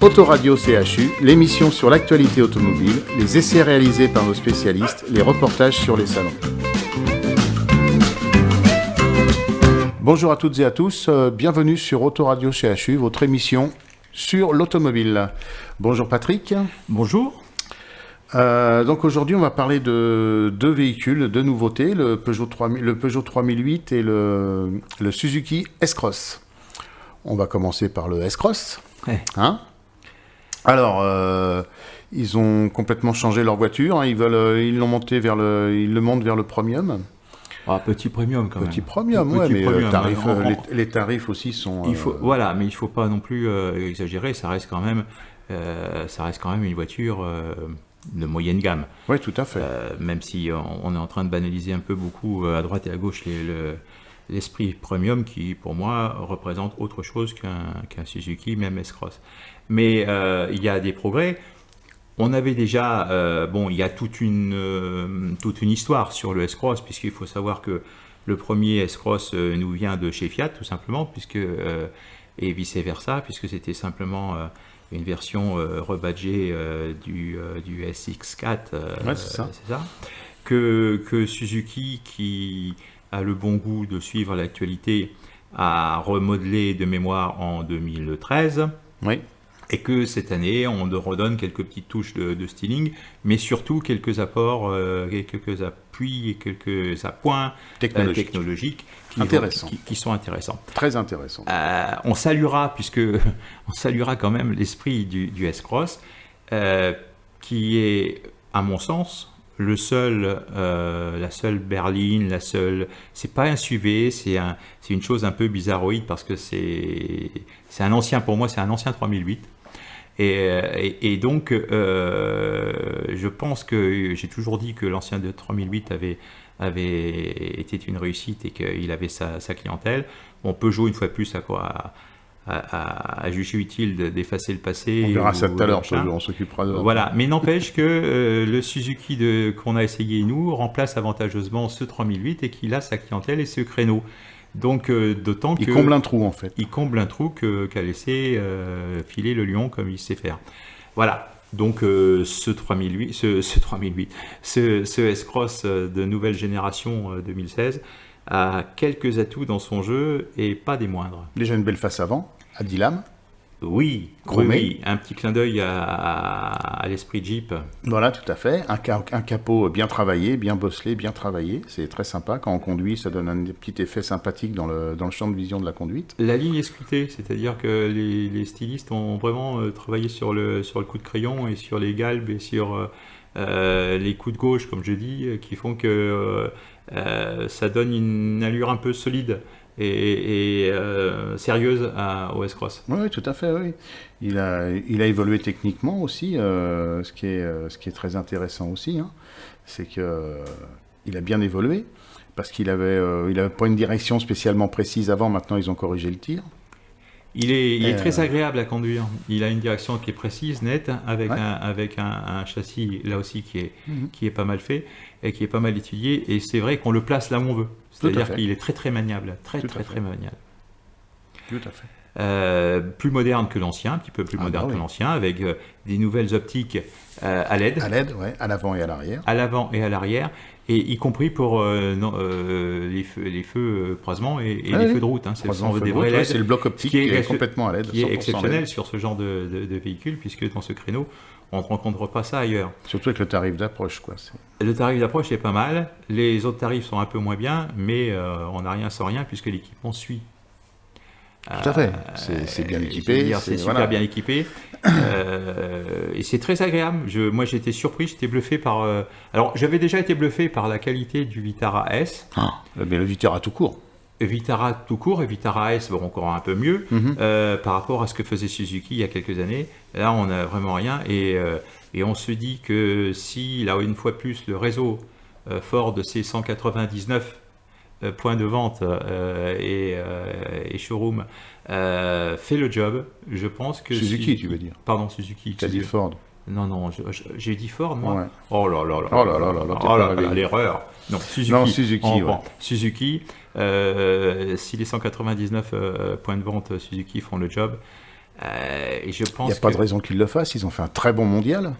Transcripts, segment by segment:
Autoradio CHU, l'émission sur l'actualité automobile, les essais réalisés par nos spécialistes, les reportages sur les salons. Bonjour à toutes et à tous, bienvenue sur Autoradio CHU, votre émission sur l'automobile. Bonjour Patrick. Bonjour. Donc aujourd'hui on va parler de deux véhicules, deux nouveautés, le Peugeot 3008 et le Suzuki S-Cross. On va commencer par le S-Cross. Ouais. Alors, ils ont complètement changé leur voiture, ils le montent vers le premium. Ah, petit premium quand même. Petit premium, ouais, mais les tarifs aussi sont... Voilà, mais il ne faut pas non plus exagérer, ça reste quand même une voiture de moyenne gamme. Oui, tout à fait. Même si on est en train de banaliser un peu beaucoup à droite et à gauche l'esprit premium qui, pour moi, représente autre chose qu'un Suzuki, même S-Cross. Mais il y a des progrès. On avait déjà, il y a toute une histoire sur le S-Cross, puisqu'il faut savoir que le premier S-Cross nous vient de chez Fiat, tout simplement, et vice-versa, puisque c'était simplement une version rebadgée du SX4, ouais, c'est ça. Que Suzuki, qui a le bon goût de suivre l'actualité, a remodelé de mémoire en 2013. Oui. Et que cette année, on redonne quelques petites touches de styling, mais surtout quelques apports, quelques appuis et quelques appoints technologiques qui sont intéressants. Très intéressants. On saluera quand même l'esprit du S-Cross, qui est, à mon sens, la seule berline, c'est pas un SUV, c'est une chose un peu bizarroïde parce que c'est un ancien, pour moi, c'est un ancien 3008. Et donc, je pense que j'ai toujours dit que l'ancien de 3008 avait été une réussite et qu'il avait sa clientèle. Bon, Peugeot, une fois de plus, a jugé utile d'effacer le passé. On verra ça tout à l'heure, on s'occupera de... Voilà, mais n'empêche que le Suzuki qu'on a essayé, nous, remplace avantageusement ce 3008 et qu'il a sa clientèle et ce créneau. Donc, d'autant il comble un trou, en fait. Il comble un trou qu'a laissé filer le lion comme il sait faire. Voilà, donc ce S-Cross de nouvelle génération 2016 a quelques atouts dans son jeu et pas des moindres. Déjà une belle face avant, à 10 lames. Oui, un petit clin d'œil à l'esprit Jeep. Voilà, tout à fait. Un capot bien travaillé, bien bosselé, bien travaillé. C'est très sympa. Quand on conduit, ça donne un petit effet sympathique dans le champ de vision de la conduite. La ligne est sculptée, c'est-à-dire que les stylistes ont vraiment travaillé sur le coup de crayon et sur les galbes et sur les coups de gauche, comme je dis, qui font que ça donne une allure un peu solide et sérieuse au S-Cross. Oui, tout à fait, oui. Il a évolué techniquement aussi, ce qui est très intéressant aussi, c'est qu'il a bien évolué, parce qu'il avait pas une direction spécialement précise avant, maintenant ils ont corrigé le tir. Il est très agréable à conduire. Il a une direction qui est précise, nette, avec un châssis là aussi qui est pas mal fait et qui est pas mal étudié. Et c'est vrai qu'on le place là où on veut. C'est-à-dire qu'il est très très maniable, très maniable. Tout à fait. Plus moderne que l'ancien, un petit peu plus moderne que l'ancien, avec des nouvelles optiques à LED. À LED, ouais, à l'avant et à l'arrière. À l'avant et à l'arrière. Et y compris pour les feux croisement et les feux de route. C'est des vrais LED. C'est le bloc optique qui est complètement à LED. Qui est exceptionnel LED. Sur ce genre de véhicule, puisque dans ce créneau, on ne rencontre pas ça ailleurs. Surtout avec le tarif d'approche, quoi. Le tarif d'approche est pas mal. Les autres tarifs sont un peu moins bien, mais on n'a rien sans rien, puisque l'équipement suit. Tout à fait, c'est bien équipé. C'est super bien équipé. Et c'est très agréable. Moi, j'ai été surpris, j'étais bluffé par... Alors, j'avais déjà été bluffé par la qualité du Vitara S. Mais le Vitara tout court. Vitara tout court et Vitara S, encore un peu mieux par rapport à ce que faisait Suzuki il y a quelques années. Là, on n'a vraiment rien. Et on se dit que si, là, une fois plus, le réseau fort de ces 199 points de vente et showroom fait le job, je pense que... Suzuki, tu veux dire? Pardon, Suzuki. Tu as dit Ford. Non, j'ai dit Ford, moi. Ouais. Oh là là, l'erreur. Non, Suzuki. Suzuki, si les 199 points de vente Suzuki font le job, Et je pense Il n'y a pas de raison qu'ils le fassent, ils ont fait un très bon mondial.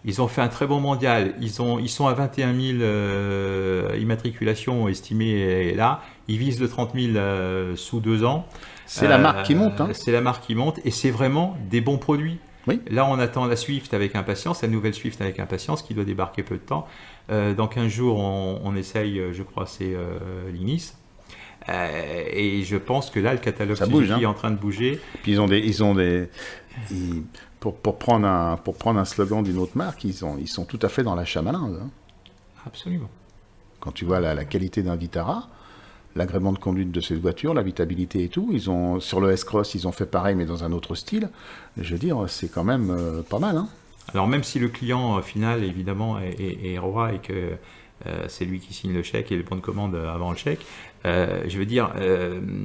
Ils ont fait un très bon mondial. Ils sont à 21 000 immatriculations estimées là. Ils visent le 30 000 sous 2 ans. C'est la marque qui monte. Hein. C'est la marque qui monte et c'est vraiment des bons produits. Oui. Là, on attend la Swift avec impatience, la nouvelle Swift avec impatience qui doit débarquer peu de temps. Dans 15 jours, on essaye, je crois, c'est l'Inis. Et je pense que là, le catalogue Suzuki est en train de bouger. Puis pour prendre un slogan d'une autre marque, ils sont tout à fait dans l'achat malin. Hein. Absolument. Quand tu vois la qualité d'un Vitara, l'agrément de conduite de cette voiture, l'habitabilité et tout, sur le S-Cross, ils ont fait pareil, mais dans un autre style. Je veux dire, c'est quand même pas mal. Hein. Alors même si le client final, évidemment, est roi et que c'est lui qui signe le chèque et le bon de commande avant le chèque, je veux dire,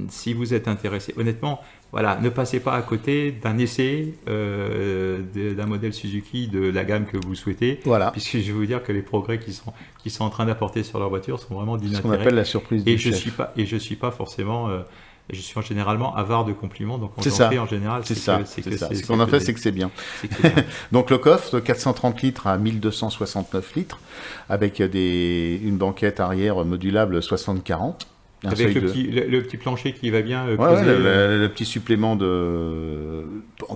si vous êtes intéressé, honnêtement, voilà, ne passez pas à côté d'un essai d'un modèle Suzuki de la gamme que vous souhaitez, voilà. Puisque je vais vous dire que les progrès qu'ils sont en train d'apporter sur leur voiture sont vraiment d'inintérêt. Ce qu'on appelle la surprise du chef. Je suis pas forcément... je suis généralement avare de compliments, donc quand on fait en général, c'est ça. Ce qu'on a fait, c'est que c'est bien. Donc le coffre de 430 litres à 1269 litres, avec une banquette arrière modulable 60-40. Avec le petit plancher qui va bien. Le petit supplément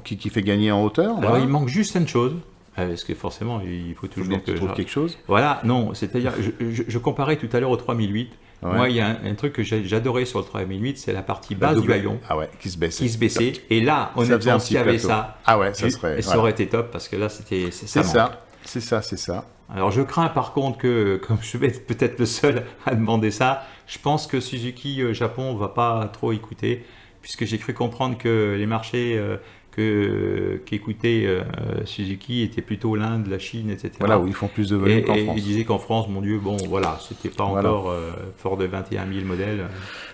qui fait gagner en hauteur. Alors il manque juste une chose. Parce que forcément, il faut toujours que je trouve quelque chose. Voilà, non, c'est-à-dire, je comparais tout à l'heure au 3008. Ouais. Moi, il y a un truc que j'adorais sur le 3008, c'est la partie basse du haillon. Ah ouais, qui se baissait. Qui se baissait. Et là, honnêtement, s'il y avait ça, ça aurait été top, parce que là, c'est ça. Alors, je crains par contre que, comme je vais être peut-être le seul à demander ça, je pense que Suzuki Japon ne va pas trop écouter, puisque j'ai cru comprendre que les marchés qu'écoutait Suzuki étaient plutôt l'Inde, la Chine, etc. Voilà, où ils font plus de volume qu'en France. Et ils disaient qu'en France, mon Dieu, bon, voilà, c'était pas encore fort de 21 000 modèles.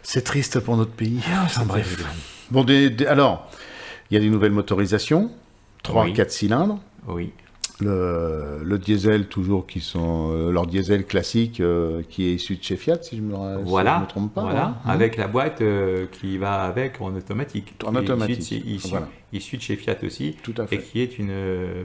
C'est triste pour notre pays. Enfin bref. Bon, alors, il y a des nouvelles motorisations, 3-4 cylindres. Oui. Le diesel, toujours, qui sont leur diesel classique qui est issu de chez Fiat, si je me trompe pas. Voilà, avec la boîte qui va avec en automatique. Issu de chez Fiat aussi. Tout à fait. Et qui est une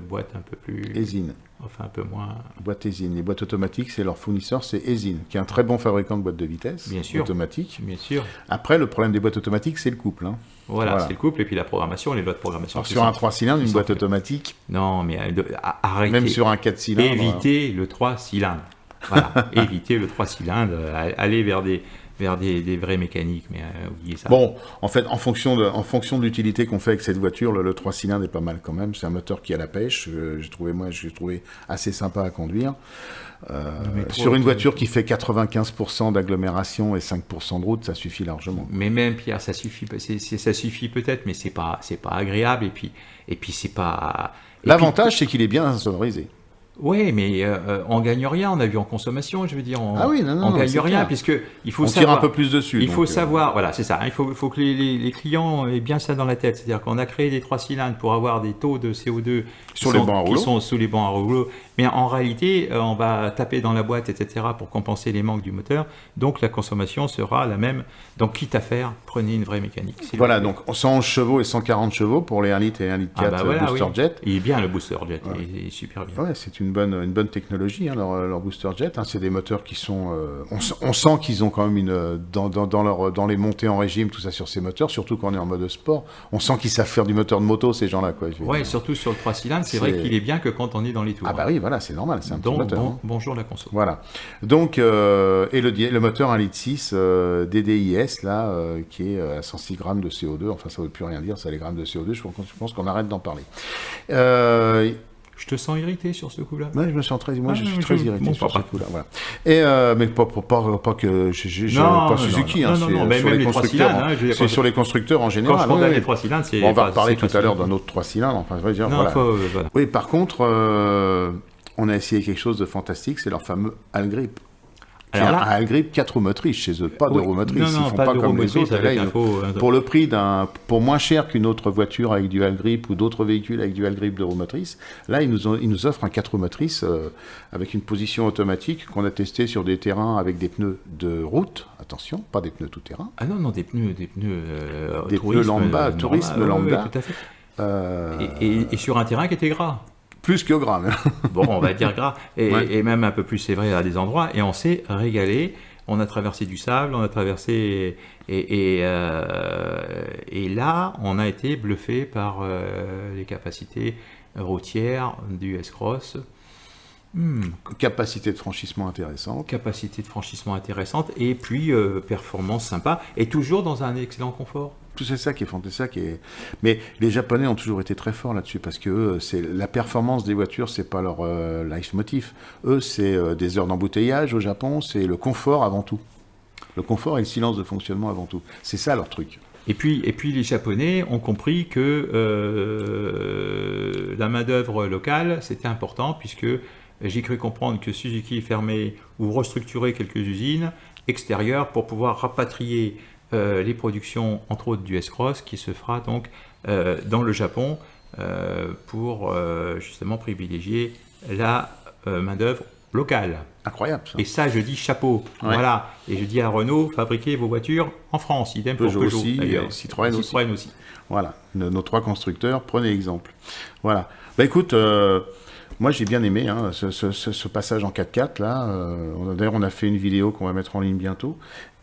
boîte un peu plus... Esin. Enfin, un peu moins... Boîte Esin. Les boîtes automatiques, c'est leur fournisseur, c'est Esin, qui est un très bon fabricant de boîtes de vitesse. Bien sûr. Automatiques. Bien sûr. Après, le problème des boîtes automatiques, c'est le couple. Hein. Voilà, c'est le couple et puis la programmation, les lois de programmation. Alors, sur un 3 cylindres, une boîte automatique. Non, mais arrêtez. Même sur un 4 cylindres. Évitez le 3 cylindres. Voilà, évitez le 3 cylindres. Allez vers des vraies mécaniques, mais oubliez ça. Bon, en fait, en fonction de l'utilité qu'on fait avec cette voiture, le 3 cylindres est pas mal quand même. C'est un moteur qui a la pêche. J'ai trouvé assez sympa à conduire. Sur une voiture qui fait 95% d'agglomération et 5% de route, ça suffit largement. Mais même Pierre, ça suffit peut-être, mais c'est pas agréable et puis c'est pas. L'avantage, c'est qu'il est bien sonorisé. Oui, mais on gagne rien, on a vu en consommation, je veux dire, on gagne rien, clair. puisque il faut on tire un peu plus dessus. Il faut savoir, voilà, c'est ça, il faut que les clients aient bien ça dans la tête, c'est-à-dire qu'on a créé des 3 cylindres pour avoir des taux de CO2 qui sont sous les bancs à rouleau, mais en réalité, on va taper dans la boîte, etc., pour compenser les manques du moteur, donc la consommation sera la même, donc quitte à faire, prenez une vraie mécanique. Voilà, donc 111 chevaux et 140 chevaux pour les 1 litre et 1 litre 4 booster jet. Il est bien le booster jet, il est super bien. Ouais, c'est une bonne technologie, hein, leur booster jet. Hein, c'est des moteurs qui sont... on sent qu'ils ont quand même dans les montées en régime, tout ça sur ces moteurs, surtout quand on est en mode sport. On sent qu'ils savent faire du moteur de moto, ces gens-là. Oui, surtout sur le 3 cylindres, c'est vrai qu'il est bien que quand on est dans les tours. Ah bah oui, voilà, c'est normal, c'est un petit moteur. Bonjour la conso. Voilà. Donc, et le moteur 1,6 litre DDIS, là, qui est à 106 grammes de CO2. Enfin, ça ne veut plus rien dire, ça, les grammes de CO2. Je pense qu'on arrête d'en parler. Je te sens irrité sur ce coup-là. Ouais, je suis très irrité sur ce coup-là. Voilà. Et mais pas que pas Suzuki, mais même les 3 cylindres. C'est sur les constructeurs en général. Quand je condamne les 3 cylindres, c'est. On va reparler tout à l'heure d'un autre 3 cylindres. Enfin, je veux dire, voilà. Oui, par contre, on a essayé quelque chose de fantastique, c'est leur fameux Allgrip. Un Allgrip 4 roues motrices chez eux, pas de roues motrices. Ils ne font pas comme les autres. Pour moins cher qu'une autre voiture avec du Allgrip ou d'autres véhicules avec du Allgrip de roues motrices, là, ils nous offrent un 4 roues motrices avec une position automatique qu'on a testé sur des terrains avec des pneus de route. Attention, pas des pneus tout-terrain. Ah non, des pneus lambda, tourisme lambda. Oui, tout à fait. Et sur un terrain qui était gras. Plus que gras, même. Bon, on va dire gras, Ouais. et même un peu plus, c'est vrai, à des endroits, et on s'est régalé. On a traversé du sable, on a traversé, et là, on a été bluffé par les capacités routières du S-Cross. Capacité de franchissement intéressante. Capacité de franchissement intéressante, et puis performance sympa, et toujours dans un excellent confort. Tout c'est ça qui est fantastique, ça qui est. Mais les Japonais ont toujours été très forts là-dessus parce que eux, c'est la performance des voitures, c'est pas leur leitmotiv. Eux, c'est des heures d'embouteillage au Japon, c'est le confort avant tout. Le confort et le silence de fonctionnement avant tout. C'est ça leur truc. Et puis les Japonais ont compris que la main-d'œuvre locale, c'était important, puisque j'ai cru comprendre que Suzuki fermait ou restructurait quelques usines extérieures pour pouvoir rapatrier les productions, entre autres du S-Cross, qui se fera donc dans le Japon pour justement privilégier la main-d'œuvre locale. Incroyable ça. Et ça, je dis chapeau. Ouais. Voilà. Et je dis à Renault, fabriquez vos voitures en France. Idem pour Peugeot Peugeot aussi, d'ailleurs. Citroën aussi. Voilà, nos trois constructeurs, prenez exemple. Voilà. Bah écoute, moi j'ai bien aimé hein, ce passage en 4x4 là. D'ailleurs, on a fait une vidéo qu'on va mettre en ligne bientôt.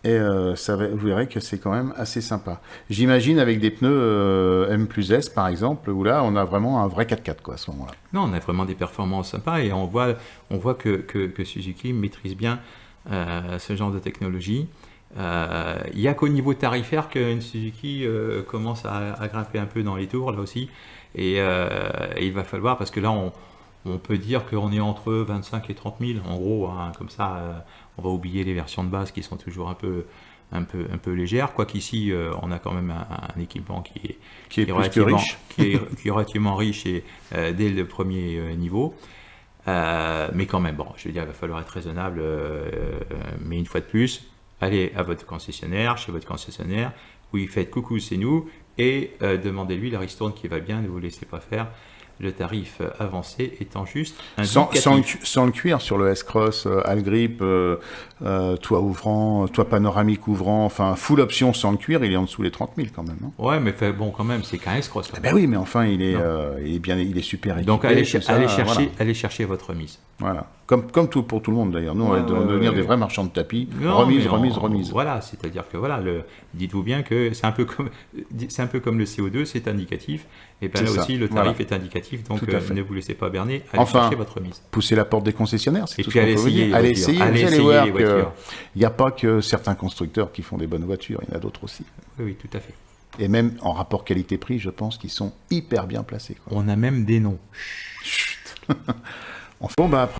Et vous verrez que c'est quand même assez sympa. J'imagine avec des pneus M+S par exemple, où là on a vraiment un vrai 4x4 quoi, à ce moment-là. Non, on a vraiment des performances sympas, et on voit que Suzuki maîtrise bien ce genre de technologie. Il n'y a qu'au niveau tarifaire qu'une Suzuki commence à grimper un peu dans les tours là aussi. Et il va falloir, parce que là on peut dire qu'on est entre 25 et 30 000 en gros, hein, comme ça. On va oublier les versions de base qui sont toujours un peu légères, quoiqu'ici on a quand même un équipement Qui est plus que riche. qui est relativement riche, et dès le premier niveau. Mais quand même, bon, je veux dire, il va falloir être raisonnable, mais une fois de plus, allez à votre concessionnaire, chez votre concessionnaire, oui, faites coucou, c'est nous, et demandez-lui la ristourne qui va bien, ne vous laissez pas faire. Le tarif avancé étant juste indicatif. Sans le cuir sur le S-Cross, All-Grip, toit ouvrant, toit panoramique ouvrant, enfin full option sans le cuir, il est en dessous des 30 000 quand même. Hein. Ouais, mais bon, quand même, c'est qu'un S-Cross. Ben oui, mais enfin, il est super équipé. Donc allez voilà. chercher votre remise. Voilà. Comme tout pour tout le monde d'ailleurs. Nous, on va devenir des vrais marchands de tapis. Non, remise. Voilà, c'est-à-dire que voilà, dites-vous bien que c'est un peu comme le CO2, c'est indicatif. Et bien là aussi, le tarif est indicatif. Donc ne vous laissez pas berner, allez chercher votre remise. Poussez la porte des concessionnaires, c'est et tout puis ce qu'on peut vous dire. Allez essayer, vous allez voir qu'il n'y a pas que certains constructeurs qui font des bonnes voitures, il y en a d'autres aussi. Oui, tout à fait. Et même en rapport qualité-prix, je pense qu'ils sont hyper bien placés. Quoi. On a même des noms. Chut. Bon, bah, après...